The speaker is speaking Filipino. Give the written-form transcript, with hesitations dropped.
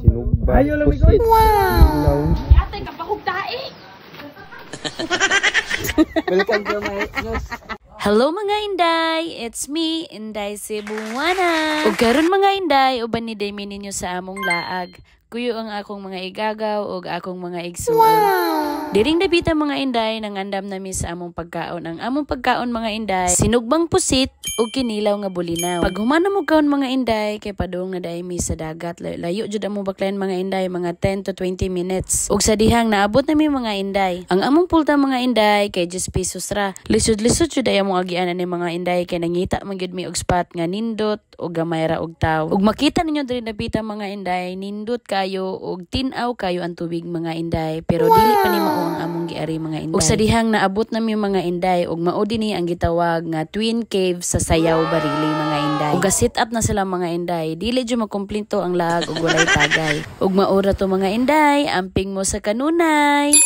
Sinugba. Ayo lang ikaw. Wow. Atay ka pahugtae. Welcome to my news. Hello mga Inday! It's me, Inday Cebuana! Ug karon mga Inday, uban ni Daymi ninyo sa among laag. Kuyo ang akong mga igagaw ug akong mga igsuon. Wow! Diring dapita mga Inday, nangandam nami sa among pagkaon. Ang among pagkaon mga Inday, sinugbang pusit ug kinilaw nga bulinaw. Pag humana mo kaon mga Inday, kay padung na daymi sa dagat. Layo jud among baklayan mga Inday, mga 10 to 20 minutes. Ug sa dihang naabot nami mga Inday. Ang among pulta mga Inday kay 10 pesos ra. Lisod-lisod jud ay among agianan ni mga Inday kay nangita man gyud mi og spot nga nindot ug gamay ra og taw. Ug makita ninyo diri dapita mga Inday, nindot kayo ug tin-aw kayo ang tubig mga Inday, pero dili pa ni mao ang among giari mga Inday. Ug sa dihang naabot nami mga Inday ug mao dinhi ang gitawag nga Twin Cave sa Sayaw Barili mga Inday. Ug ga-set up na sila mga Inday, dili jud makumpleto ang lag ug walay tagay. Ug maura to mga Inday, amping mo sa kanunay.